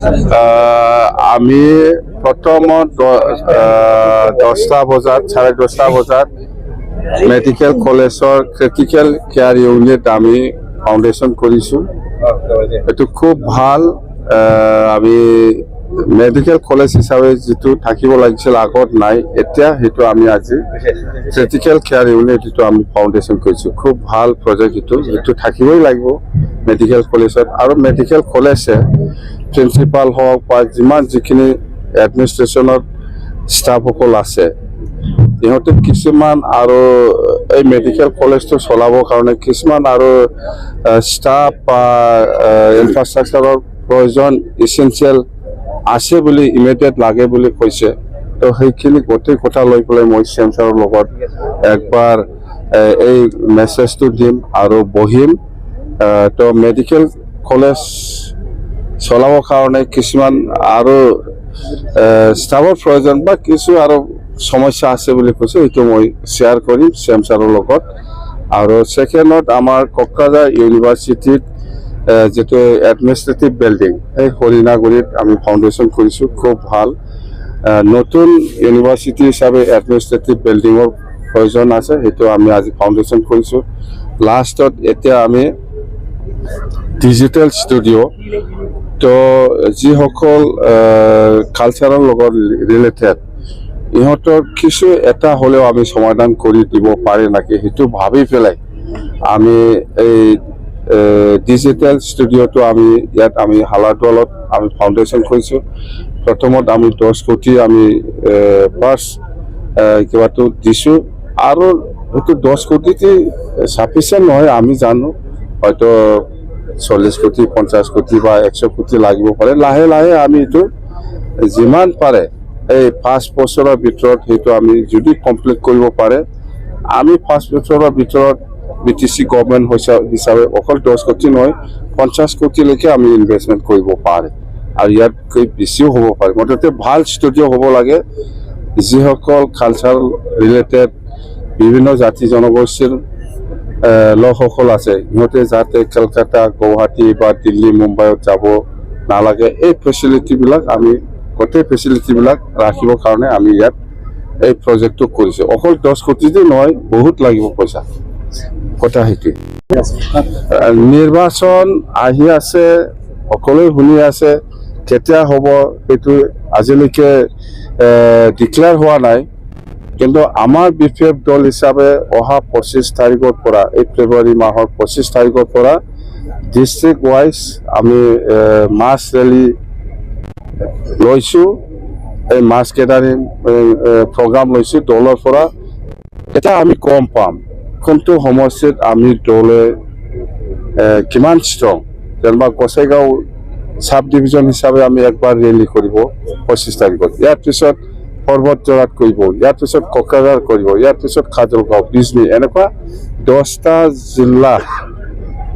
আমি প্ৰথমত 10টা বজাত 10:30 বজাত মেডিকেল কলেজৰ ক্ৰিটিকেল কেয়াৰ ইউনিট আমি ফাউণ্ডেশ্যন কৰিছোঁ। এইটো খুব ভাল। আমি মেডিকেল কলেজ হিচাপে যিটো থাকিব লাগিছিল আগত নাই, এতিয়া সেইটো আমি আজি ক্ৰিটিকেল কেয়াৰ ইউনিট যিটো আমি ফাউণ্ডেশ্যন কৰিছোঁ। খুব ভাল প্ৰজেক্ট যিটো থাকিবই লাগিব মেডিকেল কলেজত। আৰু মেডিকেল কলেজে প্ৰিন্সিপাল হওক বা যিখিনি এডমিনিষ্ট্ৰেশ্যনত ষ্টাফসকল আছে, ইহঁতে কিছুমান আৰু এই মেডিকেল কলেজটো চলাবৰ কাৰণে কিছুমান আৰু ষ্টাফ বা ইনফ্ৰাষ্ট্ৰাকচাৰৰ প্ৰয়োজন ইছেঞ্চিয়েল আছে বুলি ইমিডিয়েট লাগে বুলি কৈছে। তো সেইখিনি গোটেই কথা লৈ পেলাই মই CM ছাৰৰ লগত একবাৰ এই মেছেজটো দিম আৰু বহিম। তো মেডিকেল কলেজ চলাবৰ কাৰণে কিছুমান আৰু ষ্টাফৰ প্ৰয়োজন বা কিছু আৰু সমস্যা আছে বুলি কৈছে, সেইটো মই শ্বেয়াৰ কৰিম CM ছাৰৰ লগত। আৰু ছেকেণ্ডত আমাৰ কোকৰাঝাৰ ইউনিভাৰ্চিটিত যিটো এডমিনিষ্ট্ৰেটিভ বিল্ডিং, এই হৰিণাগুৰিত আমি ফাউণ্ডেশ্যন কৰিছোঁ। খুব ভাল নতুন ইউনিভাৰ্চিটি হিচাপে এডমিনিষ্ট্ৰেটিভ বিল্ডিঙৰ প্ৰয়োজন আছে, সেইটো আমি আজি ফাউণ্ডেশ্যন কৰিছোঁ। লাষ্টত এতিয়া আমি ডিজিটেল ষ্টুডিঅ', তো যিসকল কালচাৰৰ লগত ৰিলেটেড ইহঁতৰ কিছু এটা হ'লেও আমি সমাধান কৰি দিব পাৰে নেকি, সেইটো ভাবি পেলাই আমি এই ডিজিটেল ষ্টুডিঅ'টো আমি ইয়াত আমি হালাৰদুৱালত আমি ফাউণ্ডেশ্যন কৰিছোঁ। প্ৰথমত আমি 10 কোটি আমি ফাৰ্ষ্ট কিবাটো দিছোঁ, আৰু সেইটো 10 কোটিতে চাফিচিয়েণ্ট নহয় আমি জানো, হয়তো 40 কোটি 50 কোটি বা 100 কোটি লাগিব পাৰে। লাহে লাহে আমি এইটো যিমান পাৰে এই 5 বছৰৰ ভিতৰত সেইটো আমি যদি কমপ্লিট কৰিব পাৰে, আমি 5 বছৰৰ ভিতৰত BTC গভৰ্ণমেণ্ট হিচাপে অকল 10 কোটি নহয় 50 কোটিলৈকে আমি ইনভেষ্টমেণ্ট কৰিব পাৰে, আৰু ইয়াতকৈ বেছিও হ'ব পাৰে। মুঠতে ভাল ষ্টুডিঅ' হ'ব লাগে, যিসকল কালচাৰ ৰিলেটেড বিভিন্ন জাতি জনগোষ্ঠীৰ লোকসকল আছে, সিহঁতে যাতে কলকাতা, গুৱাহাটী বা দিল্লী, মুম্বাইত যাব নালাগে। এই ফেচিলিটিবিলাক আমি গোটেই ফেচিলিটিবিলাক ৰাখিবৰ কাৰণে আমি ইয়াত এই প্ৰজেক্টটো কৰিছোঁ। অকল 10 কোটিতে নহয়, বহুত লাগিব পইচা। কথা সেইটোৱে। নিৰ্বাচন আহি আছে, সকলোৱে শুনি আছে, কেতিয়া হ'ব সেইটো আজিলৈকে ডিক্লেয়াৰ হোৱা নাই। কিন্তু আমাৰ BPF দল হিচাপে অহা 25 তাৰিখৰ পৰা, এই ফেব্ৰুৱাৰী মাহৰ 25 তাৰিখৰ পৰা ডিষ্ট্ৰিক্ট ৱাইজ আমি মাছ ৰেলী লৈছোঁ। এই মাছ গেডাৰিং প্ৰগ্ৰাম লৈছোঁ দলৰ পৰা। এতিয়া আমি গম পাম কোনটো সমষ্টিত আমি দলে কিমান ষ্ট্ৰং। যেনিবা গোসাইগাঁও চাব ডিভিজন হিচাপে আমি একবাৰ ৰেলী কৰিব 25 তাৰিখত, ইয়াৰ পিছত পৰ্বতজৰাত কৰিব, ইয়াৰ পিছত কোকৰাঝাৰ কৰিব, ইয়াৰ পিছত খাজলগাঁও, বিজনী, এনেকুৱা 10টা জিলা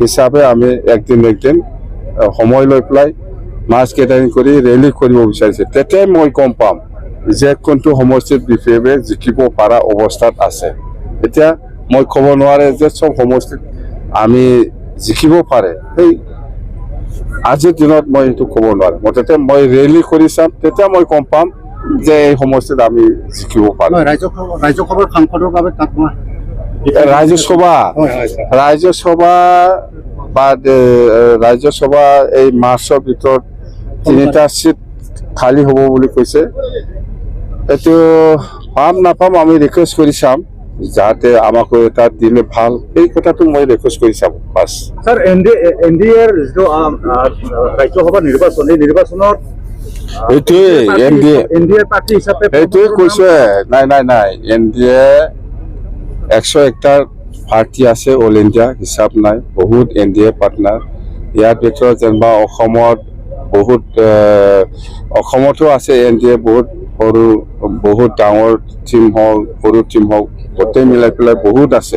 হিচাপে আমি একদিন সময় লৈ পেলাই মাছ গেডাৰিং কৰি ৰেলী কৰিব বিচাৰিছে। তেতিয়াই মই গম পাম যে কোনটো সমষ্টিত BPF জিকিব পৰা অৱস্থাত আছে। এতিয়া মই ক'ব নোৱাৰে যে চব সমষ্টিত আমি জিকিব পাৰে, সেই আজিৰ দিনত মই এইটো ক'ব নোৱাৰোঁ। মুঠতে মই ৰেলী কৰি চাম, তেতিয়া মই গম পাম যে এই সমষ্টিত আমি জিকিব পাৰোঁ। ৰাজ্যসভাৰ সাংসদৰ বাবে তাত ৰাজ্যসভা বা ৰাজ্যসভা এই মাৰ্চৰ ভিতৰত 3টা চিট খালী হ'ব বুলি কৈছে। এইটো পাম নাপাম আমি ৰিকুৱেষ্ট কৰি চাম, যাতে আমাকো তাত দিলে ভাল, এই কথাটো মই ৰিকুৱেষ্ট কৰি চাম বাছ। স্যাৰ, NDAৰ যিটো ৰাজ্যসভা নিৰ্বাচন, এই নিৰ্বাচনত এইটোৱে NDA পাৰ্টি হিচাপে এইটোৱে কৈছে। নাই NDA 101টা পাৰ্টি আছে, অল ইণ্ডিয়া হিচাপ নাই, বহুত NDA পাৰ্টনাৰ। ইয়াৰ ভিতৰত যেনিবা অসমতো আছে NDA, বহুত ডাঙৰ টিম হওক, সৰু টিম হওক, গোটেই মিলাই পেলাই বহুত আছে।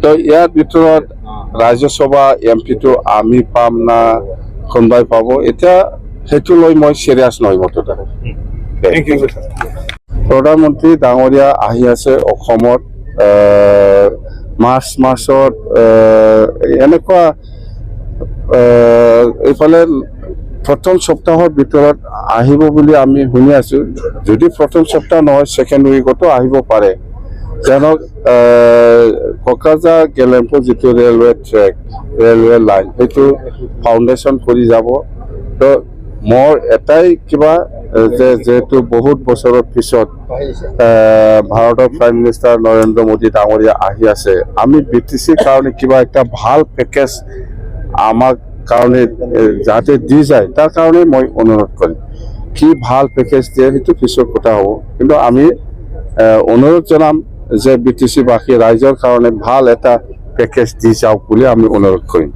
তো ইয়াৰ ভিতৰত ৰাজ্যসভা MP টো আমি পাম না কোনোবাই পাব, এতিয়া সেইটো লৈ মই চিৰিয়াছ নহয় মুঠতে। প্ৰধানমন্ত্ৰী ডাঙৰীয়া আহি আছে অসমত মাৰ্চ মাহত। এনেকুৱা এইফালে প্ৰথম সপ্তাহৰ ভিতৰত আহিব বুলি আমি শুনি আছো যদি প্ৰথম সপ্তাহ নহয় সেকেন্ড উইকতো আহিব পাৰে যেনক কোকৰাঝাৰ গেলেম্পু যিটো ৰেলৱে ট্ৰেক ৰেলৱে লাইন সেইটো ফাউণ্ডেশ্যন কৰি যাব তো মোৰ এটাই কিবা যে যেহেতু বহুত বছৰৰ পিছত ভাৰতৰ প্ৰাইম মিনিষ্টাৰ নৰেন্দ্ৰ মোদী ডাঙৰীয়া আহি আছে আমি বিটিচিৰ কাৰণে কিবা একটা ভাল পেকেজ আমাক কাৰণে যাতে দি যায় তাৰ কাৰণে মই অনুৰোধ কৰিম কি ভাল পেকেজ দিয়ে সেইটো পিছৰ কথা হ'ব কিন্তু আমি অনুৰোধ জনাম যে বিটিচি বাসী ৰাইজৰ কাৰণে ভাল এটা পেকেজ দি যাওক বুলি আমি অনুৰোধ কৰিম